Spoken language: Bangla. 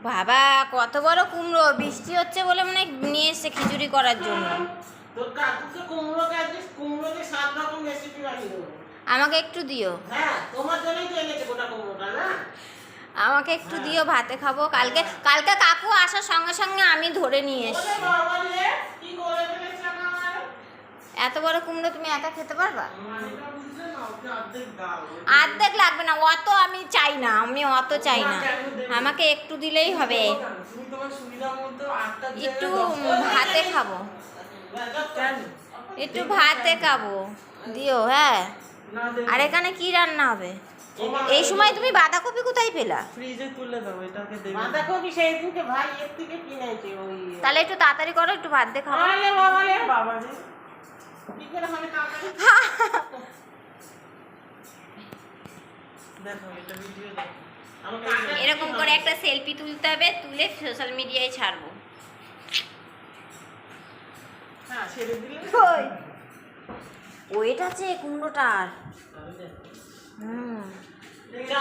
বাবা কত বড় কুমড়ো, বৃষ্টি হচ্ছে বলে মনে হয় নিয়ে এসছে খিচুড়ি করার জন্য। তোর কাকুকে কুমড়ো গাছ কুমড়োতে 7 রকম রেসিপি বানিয়ে দেবো। আমাকে একটু দিও। হ্যাঁ তোমার জন্যই তো এনেছে গোটা কুমড়োটা না। আমাকে একটু দিও, ভাতে খাবো। কালকে কালকে কাকু আসার সঙ্গে সঙ্গে আমি ধরে নিয়ে এসছি। ওরে বাবা রে কি করে ফেলেছ আমার। এত বড় কুমড়ো তুমি একা খেতে পারবা? মানেটা বুঝলে না, ওকে অর্ধেক দাও। অর্ধেক লাগবে না, অত আমি চাই না, আমি অত চাই না, আমাকে একটু দিলেই হবে। তুমি তোমার সুবিধা মতো আটটা একটু ভাতে খাবো, কেন একটু ভাতে খাবো, দিও। হ্যাঁ, আর এখানে কি রান্না হবে? এই সময় তুমি বাঁধাকপি কোথায় পেলা? ফ্রিজে তুলে দাও, এটাকে দেবে। বাঁধাকপি সেই দিনকে ভাই এর থেকে কিনেছে ওই। তাহলে একটু তাড়াতাড়ি করো, একটু ভাত দিয়ে খাবো। আরে বাবা রে বাবা রে কি করে হবে তাড়াতাড়ি। দেখো এটা ভিডিও দেখো। এরকম করে একটা সেলফি তুলতে হবে, তুলে সোশ্যাল মিডিয়ায় ছাড়বো। হ্যাঁ ছেড়ে দিলে ওয়েট আছে কুমড়োটার। যা